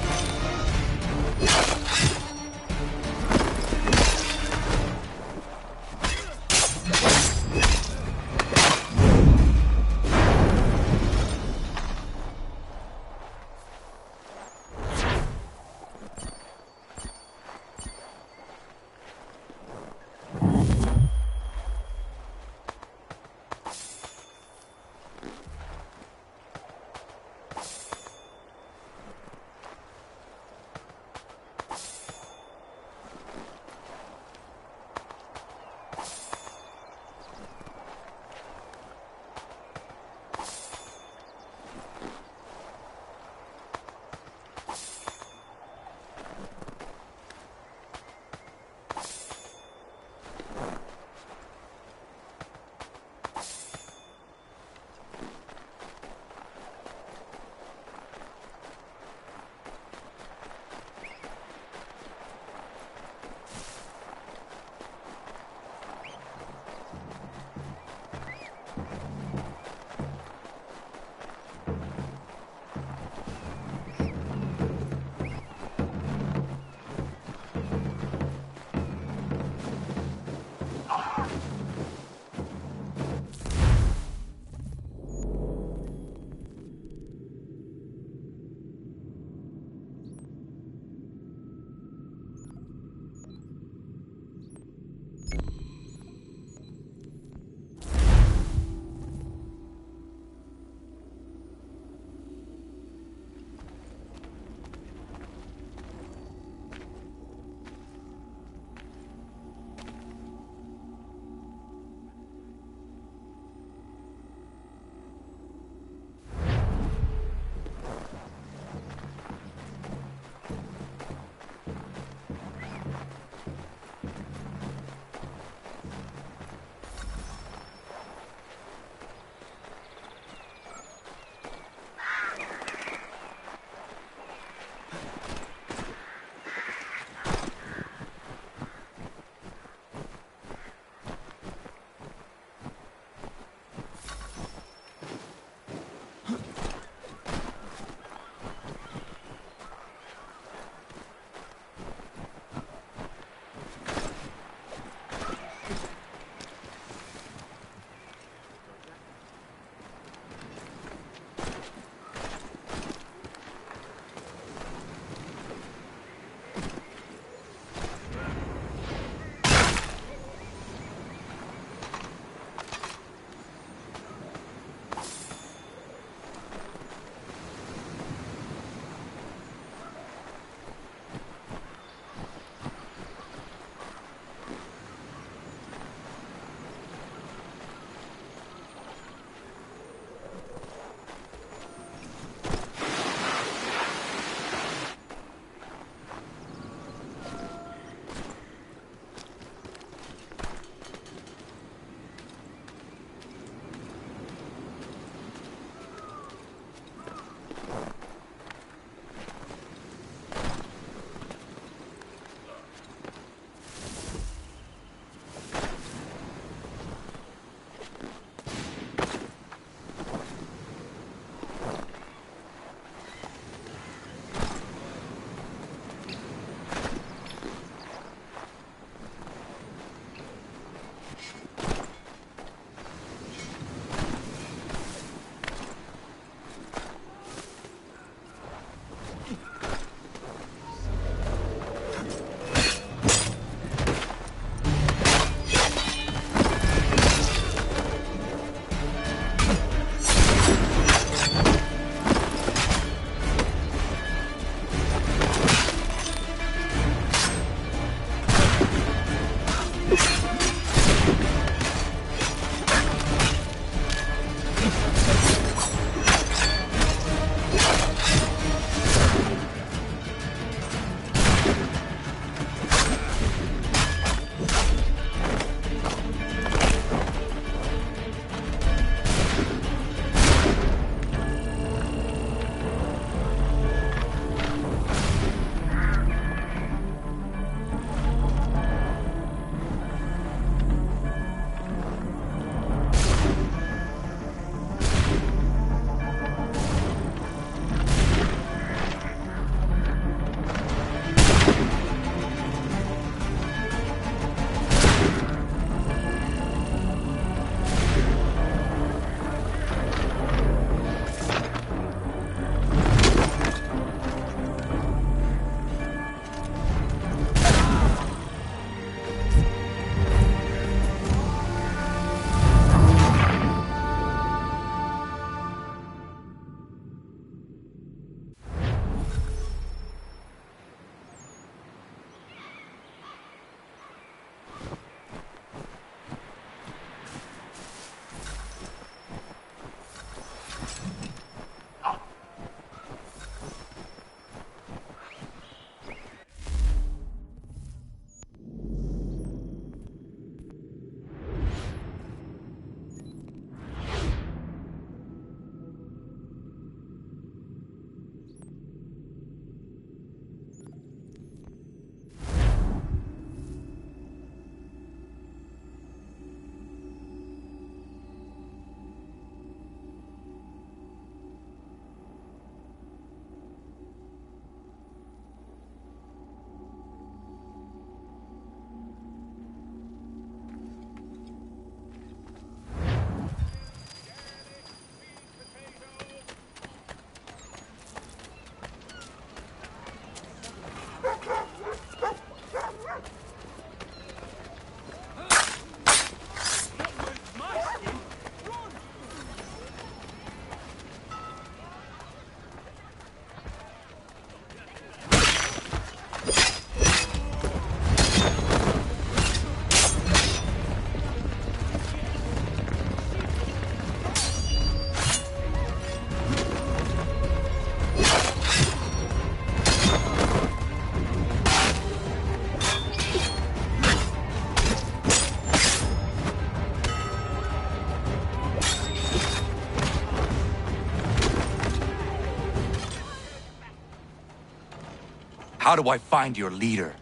How do I find your leader?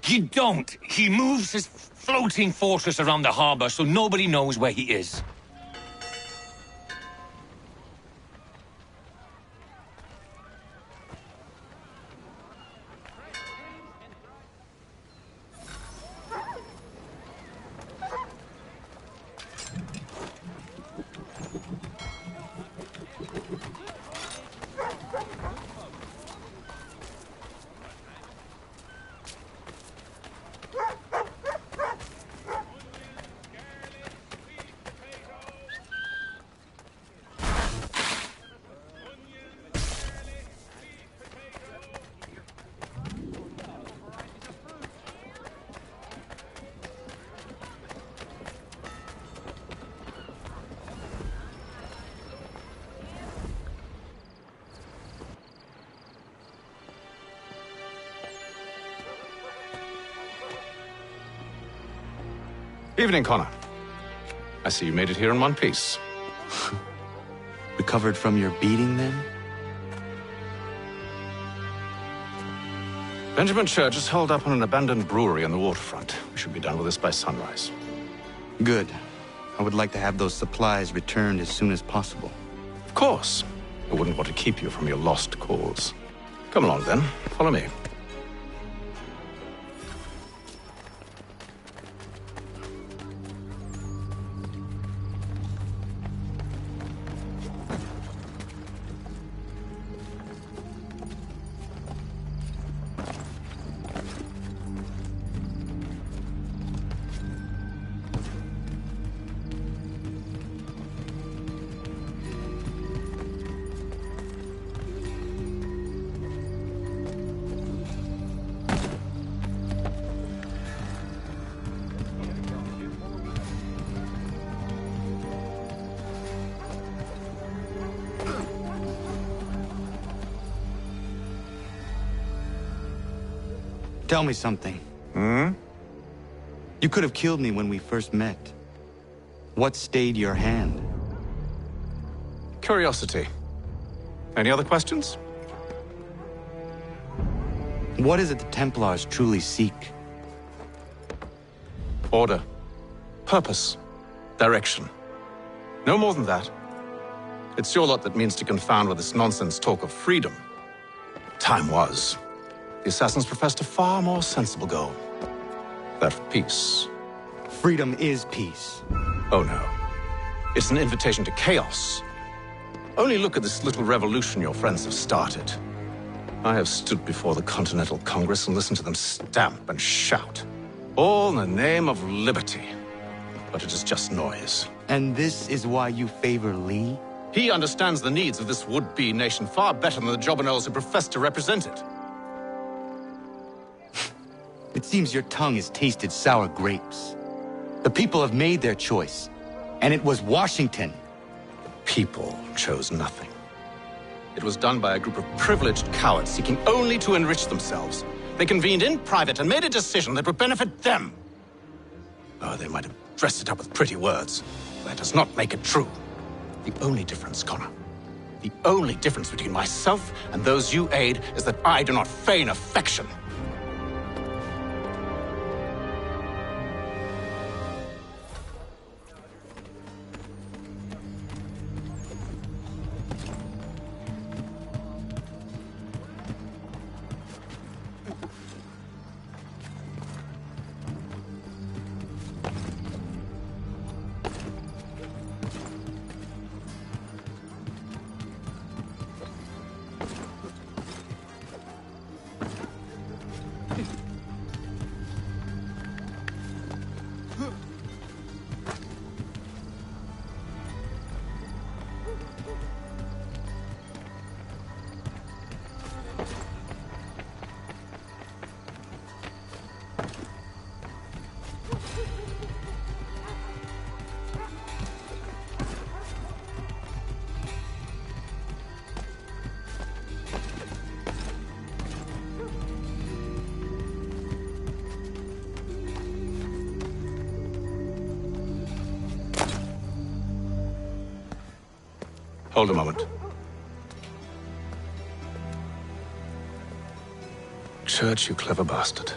You don't. He moves his floating fortress around the harbor so nobody knows where he is. Evening, Connor. I see you made it here in one piece. Recovered from your beating, then? Benjamin Church is holed up on an abandoned brewery on the waterfront. We should be done with this by sunrise. Good. I would like to have those supplies returned as soon as possible. Of course. I wouldn't want to keep you from your lost cause. Come along, then. Follow me. Tell me something. You could have killed me when we first met. What stayed your hand? Curiosity. Any other questions? What is it the Templars truly seek? Order. Purpose. Direction. No more than that. It's your lot that means to confound with this nonsense talk of freedom. Time was. The assassins professed a far more sensible goal. That of peace. Freedom is peace. Oh no. It's an invitation to chaos. Only look at this little revolution your friends have started. I have stood before the Continental Congress and listened to them stamp and shout. All in the name of liberty. But it is just noise. And this is why you favor Lee? He understands the needs of this would-be nation far better than the jobberknolls who profess to represent it. It seems your tongue has tasted sour grapes. The people have made their choice, and it was Washington. The people chose nothing. It was done by a group of privileged cowards seeking only to enrich themselves. They convened in private and made a decision that would benefit them. Oh, they might have dressed it up with pretty words. That does not make it true. The only difference, Connor, the only difference between myself and those you aid is that I do not feign affection. Hold a moment. Church, you clever bastard.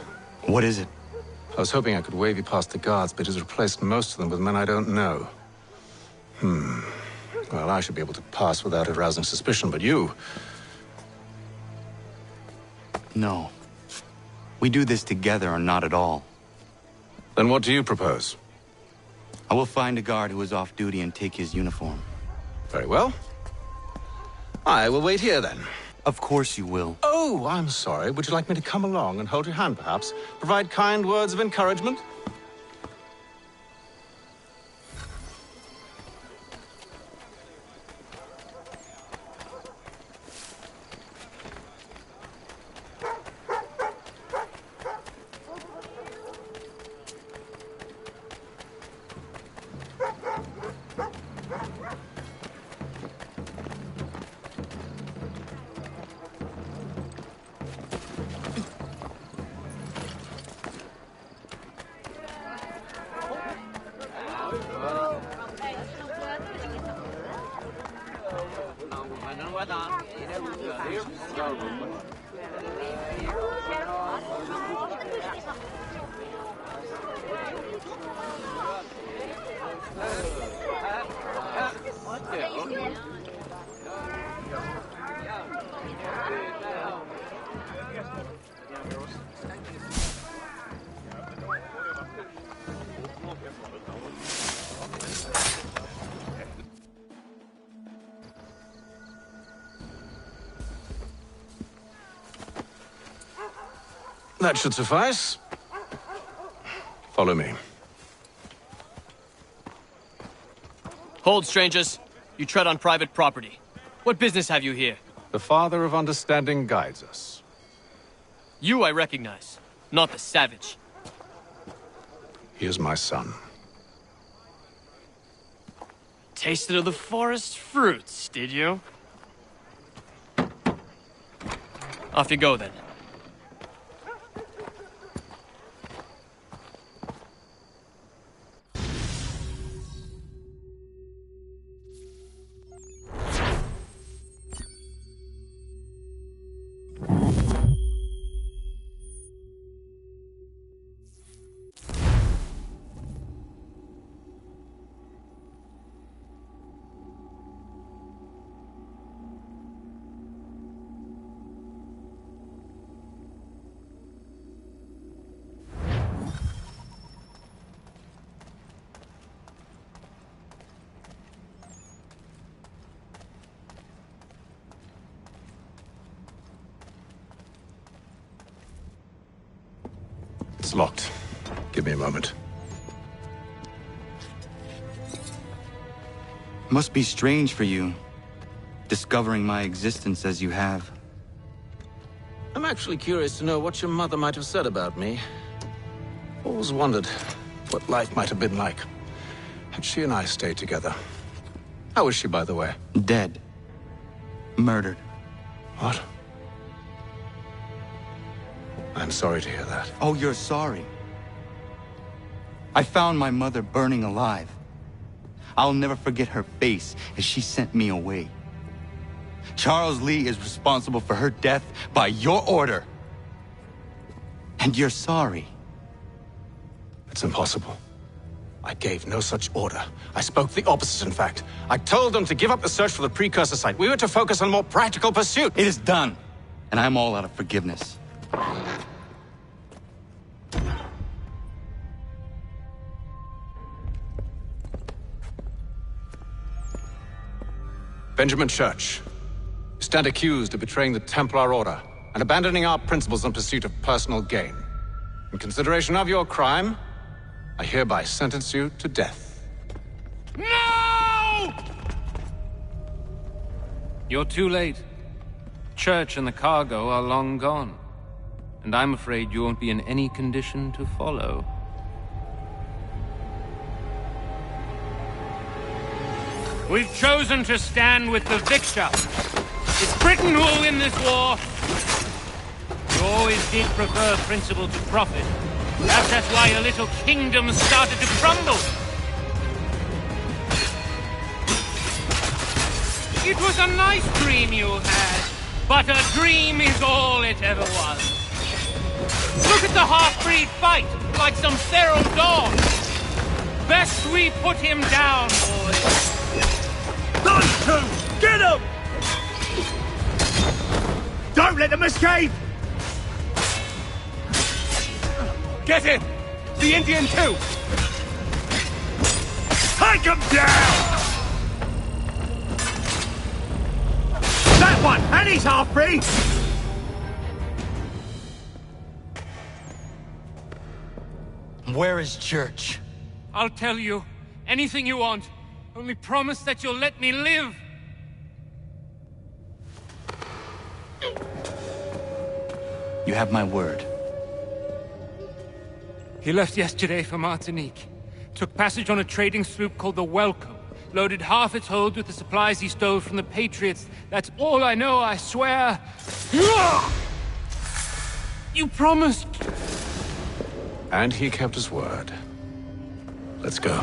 What is it? I was hoping I could wave you past the guards, but he's replaced most of them with men I don't know. Well, I should be able to pass without arousing suspicion, but you... No. We do this together or not at all. Then what do you propose? I will find a guard who is off duty and take his uniform. Very well. I will wait here, then. Of course you will. Oh, I'm sorry. Would you like me to come along and hold your hand, perhaps? Provide kind words of encouragement? That should suffice. Follow me. Hold, strangers. You tread on private property. What business have you here? The Father of Understanding guides us. You I recognize, not the savage. He is my son. Tasted of the forest fruits, did you? Off you go, then. It's locked. Give me a moment. Must be strange for you, discovering my existence as you have. I'm actually curious to know what your mother might have said about me. Always wondered what life might have been like had she and I stayed together. How is she, by the way? Dead. Murdered. What? I'm sorry to hear that. Oh, you're sorry. I found my mother burning alive. I'll never forget her face as she sent me away. Charles Lee is responsible for her death by your order. And you're sorry. It's impossible. I gave no such order. I spoke the opposite, in fact. I told them to give up the search for the precursor site. We were to focus on more practical pursuit. It is done, and I'm all out of forgiveness. Benjamin Church, you stand accused of betraying the Templar Order and abandoning our principles in pursuit of personal gain. In consideration of your crime, I hereby sentence you to death. No! You're too late. Church and the cargo are long gone, and I'm afraid you won't be in any condition to follow. We've chosen to stand with the victor. It's Britain who will win this war. You always did prefer principle to profit. Perhaps that's why your little kingdom started to crumble. It was a nice dream you had, but a dream is all it ever was. Look at the half-breed fight, like some feral dog. Best we put him down, boys. Those two! Get him! Don't let them escape! Get him! The Indian too! Take him down! That one! And he's half-breed! Where is Church? I'll tell you. Anything you want. Only promise that you'll let me live. You have my word. He left yesterday for Martinique. Took passage on a trading sloop called the Welcome. Loaded half its hold with the supplies he stole from the Patriots. That's all I know, I swear. You promised. And he kept his word. Let's go.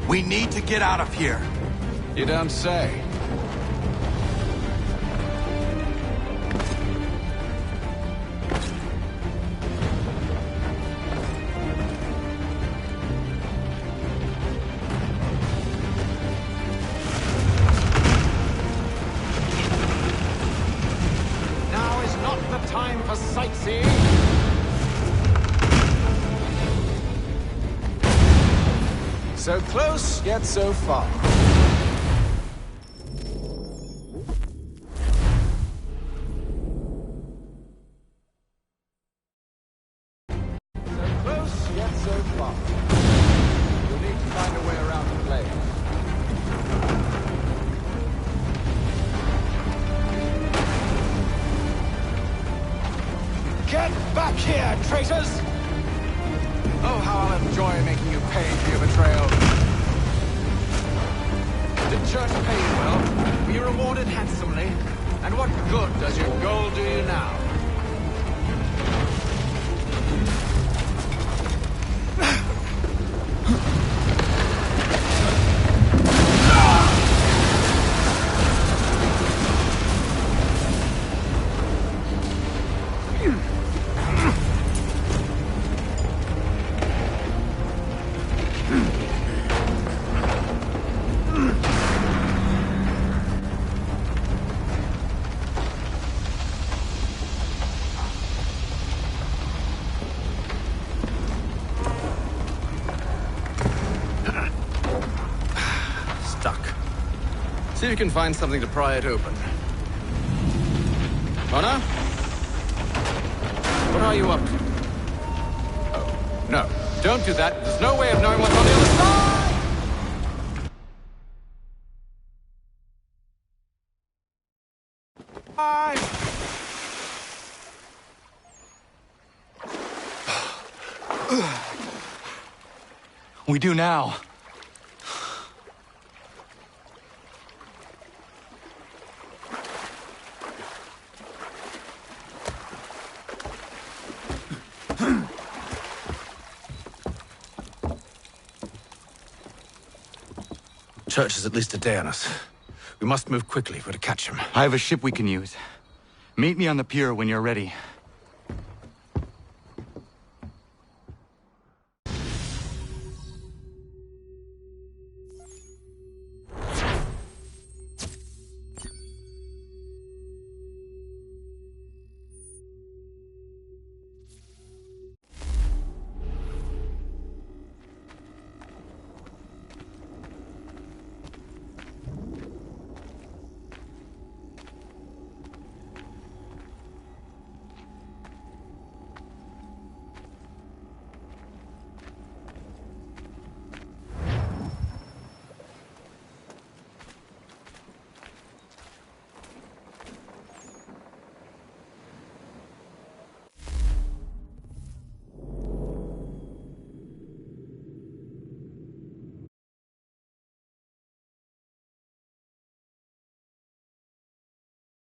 We need to get out of here. You don't say. Now is not the time for sightseeing. So close, yet so far. So close, yet so far. You'll need to find a way around the blade. Get back here, traitors! Oh, how I'll enjoy making you pay for your betrayal. Did Church pay you well? Were you rewarded handsomely? And what good does your gold do you now? See if you can find something to pry it open. Connor? What are you up to? Oh, no. Don't do that. There's no way of knowing what's on the other side! We do now. Church is at least a day on us. We must move quickly if we're to catch him. I have a ship we can use. Meet me on the pier when you're ready.